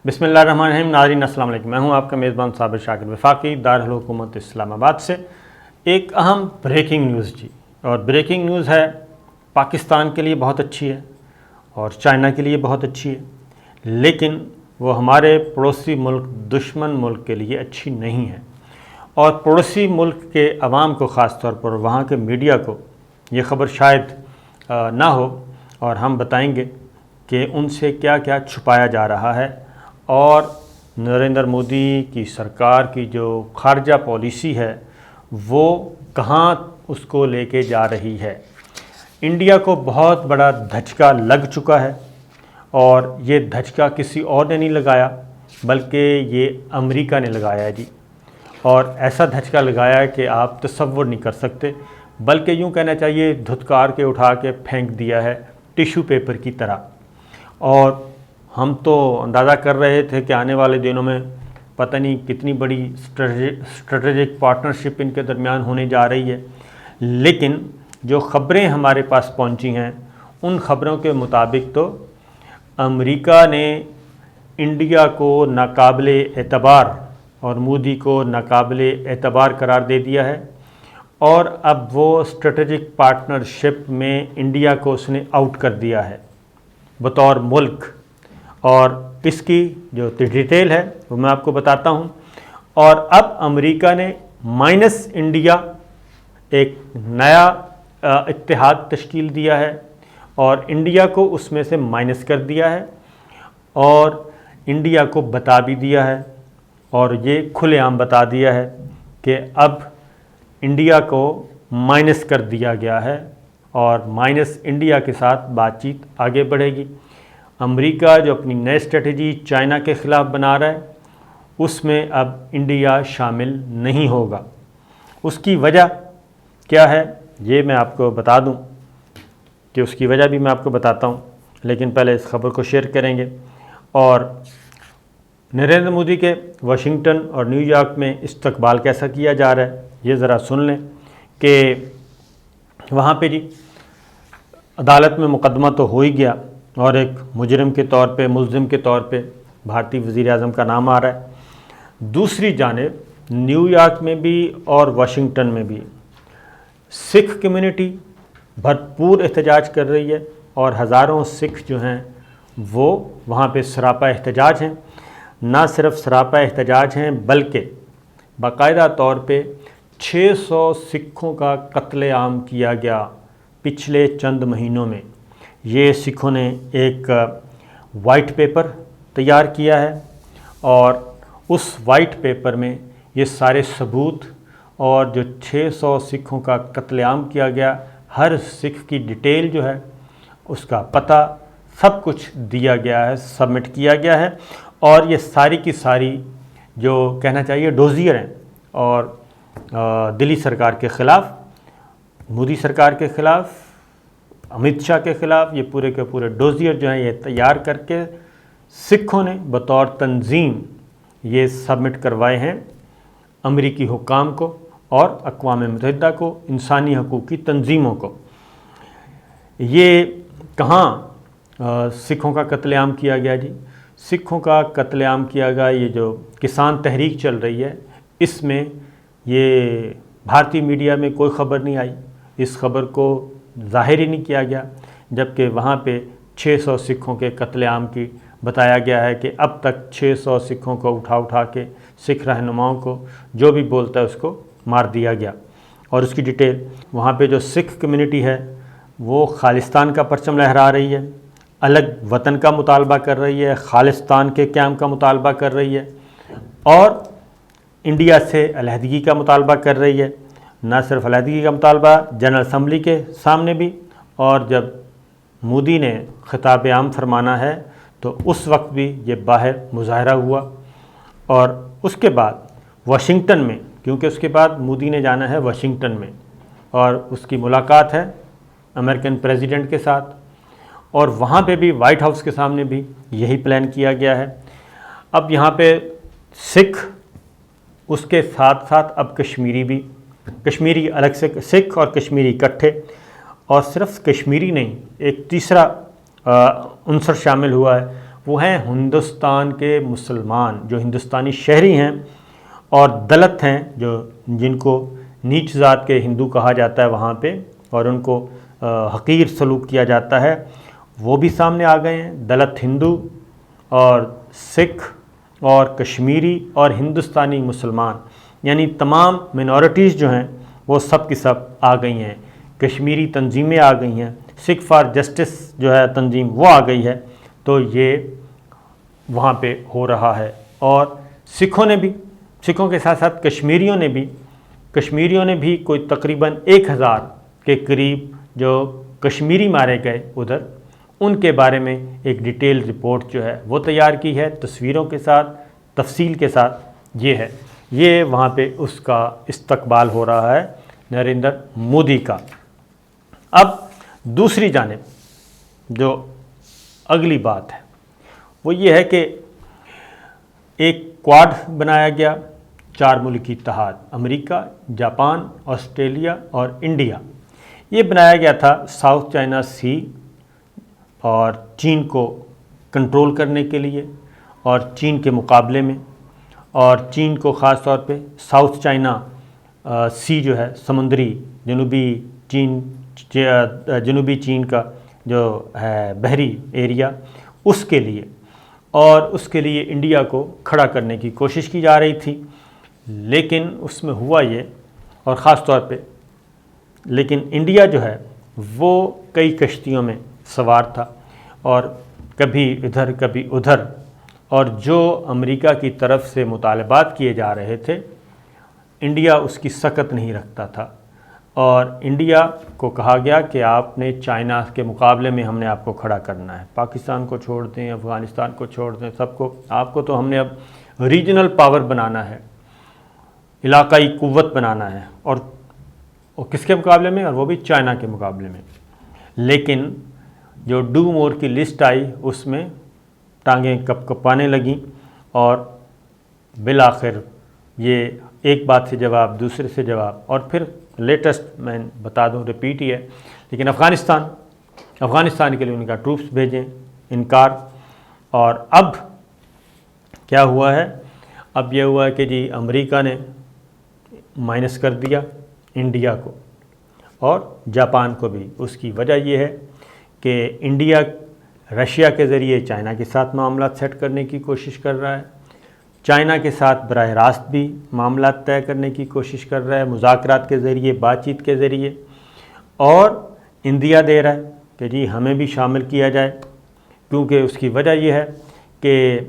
بسم اللہ الرحمن الرحیم۔ ناظرین السلام علیکم، میں ہوں آپ کا میزبان صابر شاکر وفاقی دارالحکومت اسلام آباد سے۔ ایک اہم بریکنگ نیوز جی، اور بریکنگ نیوز ہے، پاکستان کے لیے بہت اچھی ہے اور چائنا کے لیے بہت اچھی ہے، لیکن وہ ہمارے پڑوسی ملک دشمن ملک کے لیے اچھی نہیں ہے، اور پڑوسی ملک کے عوام کو، خاص طور پر وہاں کے میڈیا کو یہ خبر شاید نہ ہو، اور ہم بتائیں گے کہ ان سے کیا کیا چھپایا جا رہا ہے، اور نریندر مودی کی سرکار کی جو خارجہ پالیسی ہے وہ کہاں اس کو لے کے جا رہی ہے۔ انڈیا کو بہت بڑا دھچکا لگ چکا ہے، اور یہ دھچکا کسی اور نے نہیں لگایا بلکہ یہ امریکہ نے لگایا ہے جی، اور ایسا دھچکا لگایا ہے کہ آپ تصور نہیں کر سکتے، بلکہ یوں کہنا چاہیے دھتکار کے اٹھا کے پھینک دیا ہے ٹیشو پیپر کی طرح۔ اور ہم تو اندازہ کر رہے تھے کہ آنے والے دنوں میں پتہ نہیں کتنی بڑی اسٹریٹجک پارٹنرشپ ان کے درمیان ہونے جا رہی ہے، لیکن جو خبریں ہمارے پاس پہنچی ہیں ان خبروں کے مطابق تو امریکہ نے انڈیا کو ناقابل اعتبار اور مودی کو ناقابل اعتبار قرار دے دیا ہے، اور اب وہ اسٹریٹجک پارٹنرشپ میں انڈیا کو اس نے آؤٹ کر دیا ہے بطور ملک۔ اور اس کی جو ڈیٹیل ہے وہ میں آپ کو بتاتا ہوں۔ اور اب امریکہ نے مائنس انڈیا ایک نیا اتحاد تشکیل دیا ہے، اور انڈیا کو اس میں سے مائنس کر دیا ہے، اور انڈیا کو بتا بھی دیا ہے، اور یہ کھلے عام بتا دیا ہے کہ اب انڈیا کو مائنس کر دیا گیا ہے، اور مائنس انڈیا کے ساتھ بات چیت آگے بڑھے گی۔ امریکہ جو اپنی نئی اسٹریٹجی چائنا کے خلاف بنا رہا ہے اس میں اب انڈیا شامل نہیں ہوگا۔ اس کی وجہ کیا ہے یہ میں آپ کو بتا دوں، کہ اس کی وجہ بھی میں آپ کو بتاتا ہوں، لیکن پہلے اس خبر کو شیئر کریں گے۔ اور نریندر مودی کے واشنگٹن اور نیو یارک میں استقبال کیسا کیا جا رہا ہے یہ ذرا سن لیں، کہ وہاں پہ جی عدالت میں مقدمہ تو ہو ہی گیا، اور ایک مجرم کے طور پہ، ملزم کے طور پہ بھارتی وزیر اعظم کا نام آ رہا ہے۔ دوسری جانب نیو یارک میں بھی اور واشنگٹن میں بھی سکھ کمیونٹی بھرپور احتجاج کر رہی ہے، اور ہزاروں سکھ جو ہیں وہ وہاں پہ سراپا احتجاج ہیں۔ نہ صرف سراپا احتجاج ہیں بلکہ باقاعدہ طور پہ 600 سکھوں کا قتل عام کیا گیا پچھلے چند مہینوں میں۔ یہ سکھوں نے ایک وائٹ پیپر تیار کیا ہے، اور اس وائٹ پیپر میں یہ سارے ثبوت اور جو 600 سکھوں کا قتل عام کیا گیا، ہر سکھ کی ڈیٹیل جو ہے، اس کا پتہ، سب کچھ دیا گیا ہے، سبمٹ کیا گیا ہے۔ اور یہ ساری کی ساری جو کہنا چاہیے ڈوزیر ہیں، اور دلی سرکار کے خلاف، مودی سرکار کے خلاف، امت شاہ کے خلاف، یہ پورے کے پورے ڈوزیر جو ہیں یہ تیار کر کے سکھوں نے بطور تنظیم یہ سبمٹ کروائے ہیں امریکی حکام کو اور اقوام متحدہ کو، انسانی حقوق کی تنظیموں کو۔ یہ کہاں سکھوں کا قتل عام کیا گیا جی؟ سکھوں کا قتل عام کیا گیا یہ جو کسان تحریک چل رہی ہے اس میں، یہ بھارتی میڈیا میں کوئی خبر نہیں آئی، اس خبر کو ظاہر ہی نہیں کیا گیا، جبکہ وہاں پہ 600 سکھوں کے قتل عام کی بتایا گیا ہے کہ اب تک 600 سکھوں کو اٹھا کے سکھ رہنماؤں کو جو بھی بولتا ہے اس کو مار دیا گیا۔ اور اس کی ڈیٹیل، وہاں پہ جو سکھ کمیونٹی ہے وہ خالصتان کا پرچم لہرا رہی ہے، الگ وطن کا مطالبہ کر رہی ہے، خالصتان کے قیام کا مطالبہ کر رہی ہے، اور انڈیا سے علیحدگی کا مطالبہ کر رہی ہے۔ نہ صرف علیحدگی کا مطالبہ جنرل اسمبلی کے سامنے بھی، اور جب مودی نے خطاب عام فرمانا ہے تو اس وقت بھی یہ باہر مظاہرہ ہوا۔ اور اس کے بعد واشنگٹن میں، کیونکہ اس کے بعد مودی نے جانا ہے واشنگٹن میں، اور اس کی ملاقات ہے امریکن پریزیڈنٹ کے ساتھ، اور وہاں پہ بھی وائٹ ہاؤس کے سامنے بھی یہی پلان کیا گیا ہے۔ اب یہاں پہ سکھ، اس کے ساتھ ساتھ اب کشمیری بھی، کشمیری الگ سے، سکھ اور کشمیری اکٹھے، اور صرف کشمیری نہیں، ایک تیسرا عنصر شامل ہوا ہے، وہ ہیں ہندوستان کے مسلمان جو ہندوستانی شہری ہیں اور دلت ہیں جن کو نیچ ذات کے ہندو کہا جاتا ہے وہاں پہ، اور ان کو حقیر سلوک کیا جاتا ہے، وہ بھی سامنے آ گئے ہیں۔ دلت ہندو اور سکھ اور کشمیری اور ہندوستانی مسلمان، یعنی تمام منورٹیز جو ہیں وہ سب کی سب آ گئی ہیں۔ کشمیری تنظیمیں آ گئی ہیں، سکھ فار جسٹس جو ہے تنظیم وہ آ گئی ہے۔ تو یہ وہاں پہ ہو رہا ہے، اور سکھوں کے ساتھ ساتھ کشمیریوں نے بھی کوئی تقریباً 1000 کے قریب جو کشمیری مارے گئے ادھر، ان کے بارے میں ایک ڈیٹیل رپورٹ جو ہے وہ تیار کی ہے، تصویروں کے ساتھ، تفصیل کے ساتھ۔ یہ وہاں پہ اس کا استقبال ہو رہا ہے نریندر مودی کا۔ اب دوسری جانب جو اگلی بات ہے وہ یہ ہے کہ ایک کواد بنایا گیا، 4 ملکی اتحاد، امریکہ، جاپان، آسٹریلیا اور انڈیا۔ یہ بنایا گیا تھا ساؤتھ چائنا سی اور چین کو کنٹرول کرنے کے لیے، اور چین کے مقابلے میں، اور چین کو خاص طور پہ ساؤتھ چائنا سی جو ہے سمندری جنوبی چین کا جو ہے بحری ایریا، اس کے لیے، اور اس کے لیے انڈیا کو کھڑا کرنے کی کوشش کی جا رہی تھی۔ لیکن اس میں ہوا یہ، اور خاص طور پہ لیکن انڈیا جو ہے وہ کئی کشتیوں میں سوار تھا، اور کبھی ادھر کبھی ادھر، اور جو امریکہ کی طرف سے مطالبات کیے جا رہے تھے انڈیا اس کی سکت نہیں رکھتا تھا، اور انڈیا کو کہا گیا کہ آپ نے چائنا کے مقابلے میں ہم نے آپ کو کھڑا کرنا ہے، پاکستان کو چھوڑ دیں، افغانستان کو چھوڑ دیں، سب کو، آپ کو تو ہم نے اب ریجنل پاور بنانا ہے، علاقائی قوت بنانا ہے، اور کس کے مقابلے میں؟ اور وہ بھی چائنا کے مقابلے میں۔ لیکن جو ڈو مور کی لسٹ آئی اس میں ٹانگیں کپ کپانے لگیں، اور بالآخر یہ ایک بات سے جواب، دوسرے سے جواب، اور پھر لیٹسٹ میں بتا دوں، ریپیٹ ہی ہے، لیکن افغانستان کے لیے ان کا ٹروپس بھیجیں، انکار۔ اور اب کیا ہوا ہے؟ اب یہ ہوا ہے کہ جی امریکہ نے مائنس کر دیا انڈیا کو اور جاپان کو بھی۔ اس کی وجہ یہ ہے کہ انڈیا رشیا کے ذریعے چائنا کے ساتھ معاملات سیٹ کرنے کی کوشش کر رہا ہے، چائنا کے ساتھ براہ راست بھی معاملات طے کرنے کی کوشش کر رہا ہے، مذاکرات کے ذریعے، بات چیت کے ذریعے، اور انڈیا دے رہا ہے کہ جی ہمیں بھی شامل کیا جائے، کیونکہ اس کی وجہ یہ ہے کہ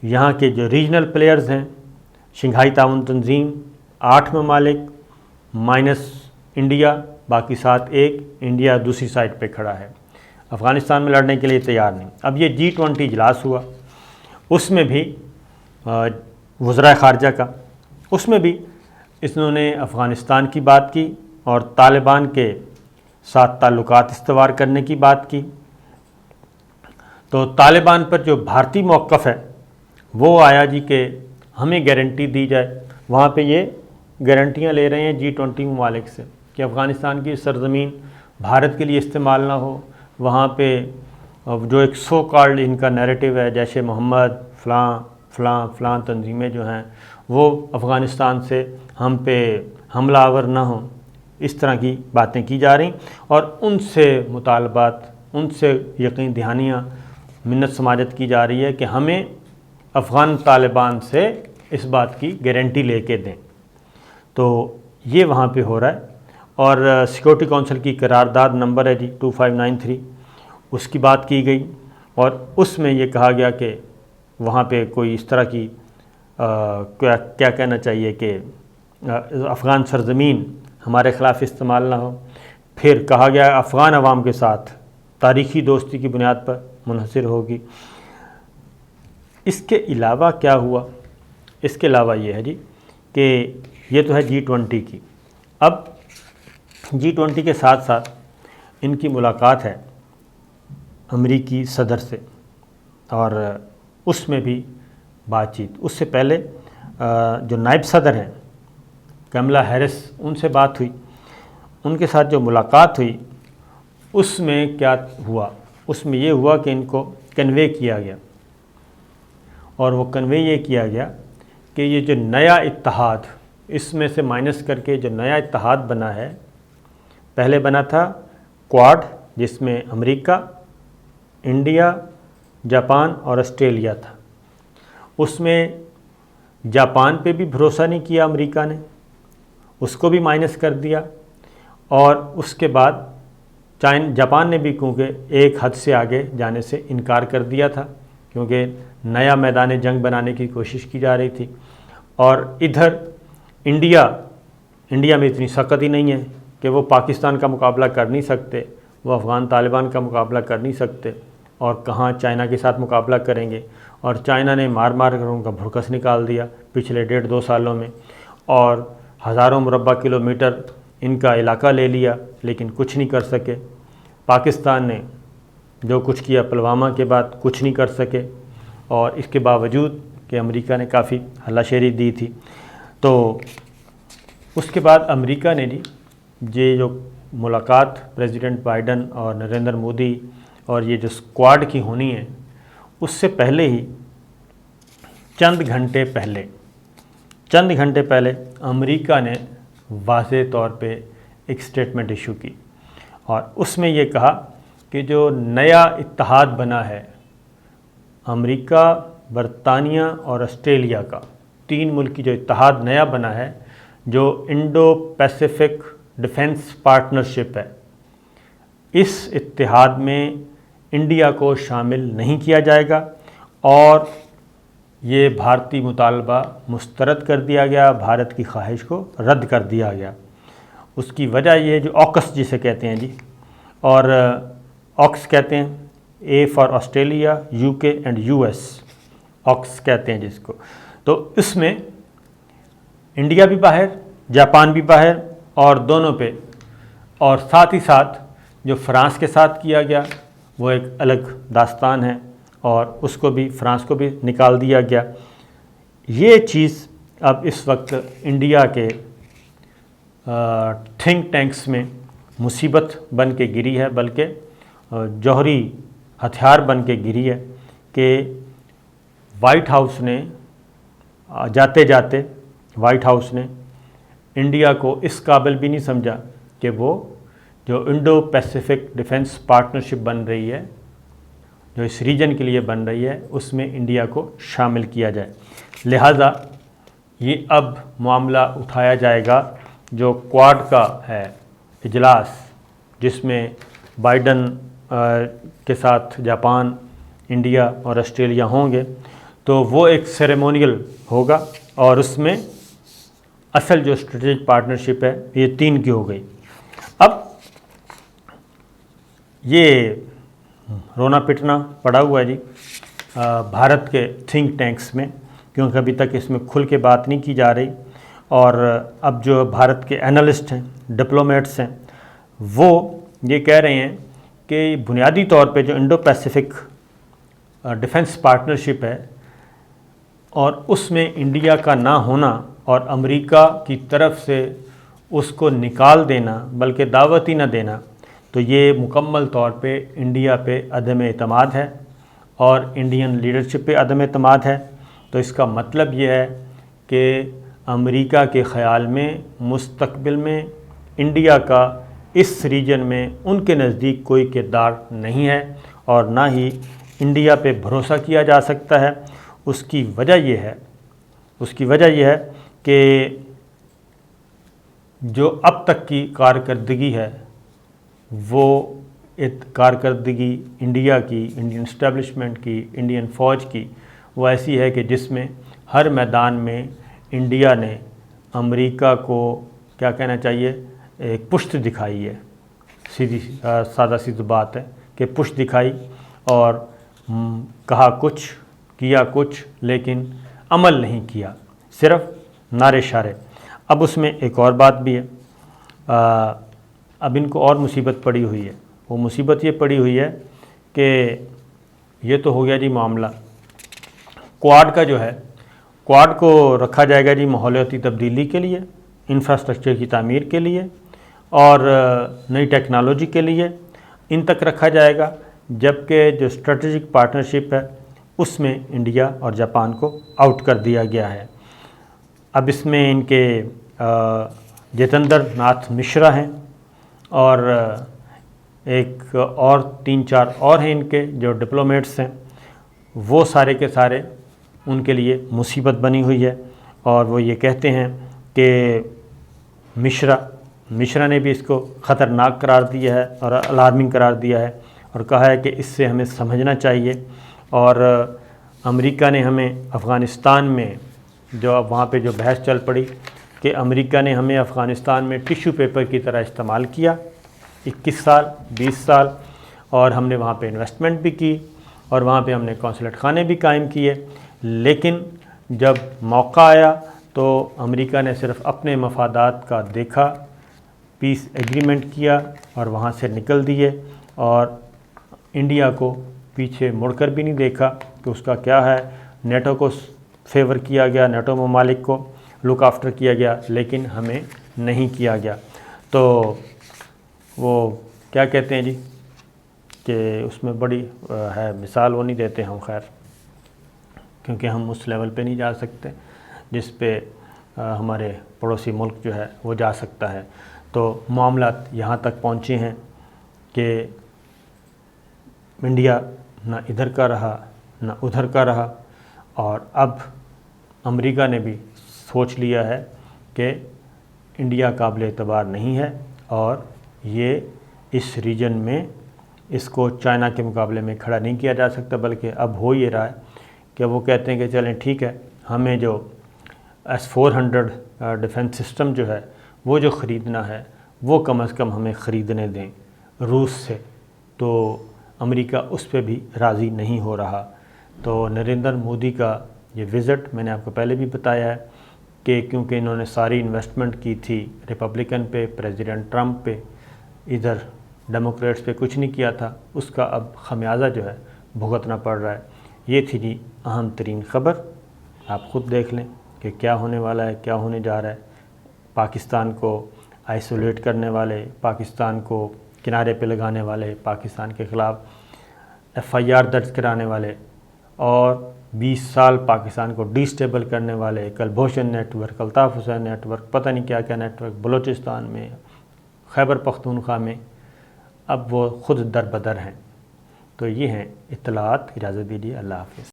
یہاں کے جو ریجنل پلیئرز ہیں، شنگھائی تعاون تنظیم، 8 ممالک مائنس انڈیا، باقی 7 ایک، انڈیا دوسری سائڈ پہ کھڑا ہے، افغانستان میں لڑنے کے لیے تیار نہیں۔ اب یہ G20 اجلاس ہوا، اس میں بھی وزرائے خارجہ کا، اس میں بھی انہوں نے افغانستان کی بات کی اور طالبان کے ساتھ تعلقات استوار کرنے کی بات کی۔ تو طالبان پر جو بھارتی موقف ہے وہ آیا جی کہ ہمیں گارنٹی دی جائے، وہاں پہ یہ گارنٹیاں لے رہے ہیں G20 ممالک سے کہ افغانستان کی سرزمین بھارت کے لیے استعمال نہ ہو، وہاں پہ جو ایک سو کالڈ ان کا نیریٹو ہے، جیش محمد، فلاں تنظیمیں جو ہیں وہ افغانستان سے ہم پہ حملہ آور نہ ہوں، اس طرح کی باتیں کی جا رہی، اور ان سے مطالبات، ان سے یقین دہانیاں، منت سماجت کی جا رہی ہے کہ ہمیں افغان طالبان سے اس بات کی گارنٹی لے کے دیں۔ تو یہ وہاں پہ ہو رہا ہے، اور سیکورٹی کونسل کی قرارداد نمبر ہے جی 2593، اس کی بات کی گئی، اور اس میں یہ کہا گیا کہ وہاں پہ کوئی اس طرح کی کیا کہنا چاہیے کہ افغان سرزمین ہمارے خلاف استعمال نہ ہو۔ پھر کہا گیا افغان عوام کے ساتھ تاریخی دوستی کی بنیاد پر منحصر ہوگی۔ اس کے علاوہ کیا ہوا؟ اس کے علاوہ یہ ہے جی کہ یہ تو ہے G20 کی۔ اب G20 کے ساتھ ساتھ ان کی ملاقات ہے امریکی صدر سے، اور اس میں بھی بات چیت، اس سے پہلے جو نائب صدر ہیں کملا ہیرس، ان سے بات ہوئی، ان کے ساتھ جو ملاقات ہوئی اس میں کیا ہوا؟ اس میں یہ ہوا کہ ان کو کنوے کیا گیا اور وہ کنوے یہ کیا گیا کہ یہ جو نیا اتحاد، اس میں سے مائنس کر کے جو نیا اتحاد بنا ہے، پہلے بنا تھا کوآڈ جس میں امریکہ، انڈیا، جاپان اور آسٹریلیا تھا، اس میں جاپان پہ بھی بھروسہ نہیں کیا امریکہ نے، اس کو بھی مائنس کر دیا، اور اس کے بعد جاپان نے بھی کیونکہ ایک حد سے آگے جانے سے انکار کر دیا تھا کیونکہ نیا میدان جنگ بنانے کی کوشش کی جا رہی تھی، اور ادھر انڈیا میں اتنی سخت ہی نہیں ہے کہ وہ پاکستان کا مقابلہ کر نہیں سکتے، وہ افغان طالبان کا مقابلہ کر نہیں سکتے، اور کہاں چائنا کے ساتھ مقابلہ کریں گے، اور چائنا نے مار کر ان کا بھرکس نکال دیا پچھلے 1.5-2 سالوں میں، اور ہزاروں مربع کلومیٹر ان کا علاقہ لے لیا لیکن کچھ نہیں کر سکے۔ پاکستان نے جو کچھ کیا پلوامہ کے بعد کچھ نہیں کر سکے، اور اس کے باوجود کہ امریکہ نے کافی ہلہ شیری دی تھی۔ تو اس کے بعد امریکہ نے یہ جو ملاقات پریزیڈنٹ بائیڈن اور نریندر مودی اور یہ جو اسکواڈ کی ہونی ہے، اس سے پہلے ہی چند گھنٹے پہلے امریکہ نے واضح طور پہ ایک اسٹیٹمنٹ ایشو کی، اور اس میں یہ کہا کہ جو نیا اتحاد بنا ہے امریکہ، برطانیہ اور آسٹریلیا کا، 3 ملک کی جو اتحاد نیا بنا ہے، جو انڈو پیسیفک ڈیفنس پارٹنرشپ ہے، اس اتحاد میں انڈیا کو شامل نہیں کیا جائے گا، اور یہ بھارتی مطالبہ مسترد کر دیا گیا، بھارت کی خواہش کو رد کر دیا گیا۔ اس کی وجہ یہ ہے جو آکس جسے کہتے ہیں اور آکس کہتے ہیں اے فار آسٹریلیا، یو کے اینڈ یو ایس، آکس کہتے ہیں جس کو۔ تو اس میں انڈیا بھی باہر، جاپان بھی باہر، اور دونوں پہ، اور ساتھ ہی ساتھ جو فرانس کے ساتھ کیا گیا وہ ایک الگ داستان ہے، اور اس کو بھی، فرانس کو بھی نکال دیا گیا۔ یہ چیز اب اس وقت انڈیا کے تھنک ٹینکس میں مصیبت بن کے گری ہے، بلکہ جوہری ہتھیار بن کے گری ہے کہ وائٹ ہاؤس نے جاتے وائٹ ہاؤس نے انڈیا کو اس قابل بھی نہیں سمجھا کہ وہ جو انڈو پیسیفک ڈیفنس پارٹنرشپ بن رہی ہے، جو اس ریجن کے لیے بن رہی ہے، اس میں انڈیا کو شامل کیا جائے۔ لہٰذا یہ اب معاملہ اٹھایا جائے گا جو کوآڈ کا ہے اجلاس، جس میں بائیڈن کے ساتھ جاپان، انڈیا اور آسٹریلیا ہوں گے، تو وہ ایک سیریمونیل ہوگا، اور اس میں اصل جو اسٹریٹجک پارٹنرشپ ہے یہ 3 کی ہو گئی۔ اب یہ رونا پٹنا پڑا ہوا ہے بھارت کے تھنک ٹینکس میں، کیونکہ ابھی تک اس میں کھل کے بات نہیں کی جا رہی، اور اب جو بھارت کے اینالسٹ ہیں، ڈپلومیٹس ہیں، وہ یہ کہہ رہے ہیں کہ بنیادی طور پہ جو انڈو پیسیفک ڈیفنس پارٹنرشپ ہے، اور اس میں انڈیا کا نہ ہونا اور امریکہ کی طرف سے اس کو نکال دینا، بلکہ دعوت ہی نہ دینا، تو یہ مکمل طور پہ انڈیا پہ عدم اعتماد ہے، اور انڈین لیڈرشپ پہ عدم اعتماد ہے۔ تو اس کا مطلب یہ ہے کہ امریکہ کے خیال میں مستقبل میں انڈیا کا اس ریجن میں ان کے نزدیک کوئی کردار نہیں ہے، اور نہ ہی انڈیا پہ بھروسہ کیا جا سکتا ہے۔ اس کی وجہ یہ ہے کہ جو اب تک کی کارکردگی ہے، وہ کارکردگی انڈیا کی، انڈین اسٹیبلشمنٹ کی، انڈین فوج کی، وہ ایسی ہے کہ جس میں ہر میدان میں انڈیا نے امریکہ کو کیا کہنا چاہیے، ایک پشت دکھائی ہے، سادہ سی بات ہے کہ پشت دکھائی، اور کہا کچھ، کیا کچھ، لیکن عمل نہیں کیا، صرف نعرے شعرے۔ اب اس میں ایک اور بات بھی ہے، اب ان کو اور مصیبت پڑی ہوئی ہے۔ وہ مصیبت یہ پڑی ہوئی ہے کہ یہ تو ہو گیا معاملہ کوآڈ کا، جو ہے کوآڈ کو رکھا جائے گا ماحولیاتی تبدیلی کے لیے، انفراسٹرکچر کی تعمیر کے لیے، اور نئی ٹیکنالوجی کے لیے، ان تک رکھا جائے گا، جبکہ جو اسٹریٹجک پارٹنرشپ ہے اس میں انڈیا اور جاپان کو آؤٹ کر دیا گیا ہے۔ اب اس میں ان کے جتیندر ناتھ مشرا ہیں اور ایک اور 3-4 اور ہیں ان کے جو ڈپلومیٹس ہیں، وہ سارے کے سارے ان کے لیے مصیبت بنی ہوئی ہے، اور وہ یہ کہتے ہیں کہ مشرا نے بھی اس کو خطرناک قرار دیا ہے اور الارمنگ قرار دیا ہے، اور کہا ہے کہ اس سے ہمیں سمجھنا چاہیے۔ اور امریکہ نے ہمیں افغانستان میں جو اب وہاں پہ جو بحث چل پڑی کہ امریکہ نے ہمیں افغانستان میں ٹیشو پیپر کی طرح استعمال کیا 21 سال 20 سال، اور ہم نے وہاں پہ انویسٹمنٹ بھی کی اور وہاں پہ ہم نے قونصلیٹ خانے بھی قائم کیے، لیکن جب موقع آیا تو امریکہ نے صرف اپنے مفادات کا دیکھا، پیس ایگریمنٹ کیا اور وہاں سے نکل دیے، اور انڈیا کو پیچھے مڑ کر بھی نہیں دیکھا کہ اس کا کیا ہے۔ نیٹو کو فیور کیا گیا، نیٹو ممالک کو لک آفٹر کیا گیا، لیکن ہمیں نہیں کیا گیا۔ تو وہ کیا کہتے ہیں جی کہ اس میں بڑی ہے مثال، وہ نہیں دیتے ہم، خیر، کیونکہ ہم اس لیول پہ نہیں جا سکتے جس پہ ہمارے پڑوسی ملک جو ہے وہ جا سکتا ہے۔ تو معاملات یہاں تک پہنچے ہیں کہ انڈیا نہ ادھر کا رہا نہ ادھر کا رہا، اور اب امریکہ نے بھی سوچ لیا ہے کہ انڈیا قابل اعتبار نہیں ہے، اور یہ اس ریجن میں اس کو چائنا کے مقابلے میں کھڑا نہیں کیا جا سکتا، بلکہ اب ہو یہ رہا ہے کہ وہ کہتے ہیں کہ چلیں ٹھیک ہے، ہمیں جو S-400 ڈیفنس سسٹم جو ہے وہ جو خریدنا ہے وہ کم از کم ہمیں خریدنے دیں روس سے۔ تو امریکہ اس پہ بھی راضی نہیں ہو رہا۔ تو نریندر مودی کا یہ وزٹ میں نے آپ کو پہلے بھی بتایا ہے کہ کیونکہ انہوں نے ساری انویسٹمنٹ کی تھی ریپبلکن پہ، پریزیڈنٹ ٹرمپ پہ، ادھر ڈیموکریٹس پہ کچھ نہیں کیا تھا، اس کا اب خمیازہ جو ہے بھگتنا پڑ رہا ہے۔ یہ تھی جی اہم ترین خبر، آپ خود دیکھ لیں کہ کیا ہونے والا ہے، کیا ہونے جا رہا ہے۔ پاکستان کو آئسولیٹ کرنے والے، پاکستان کو کنارے پہ لگانے والے، پاکستان کے خلاف FIR درج کرانے والے، اور 20 سال پاکستان کو ڈی سٹیبل کرنے والے، Kulbhushan net work, Altaf Hussain net work, پتہ نہیں کیا کیا نیٹ ورک، بلوچستان میں، خیبر پختونخوا میں، اب وہ خود در بدر ہیں۔ تو یہ ہیں اطلاعات، اجازت دیجیے، اللہ حافظ۔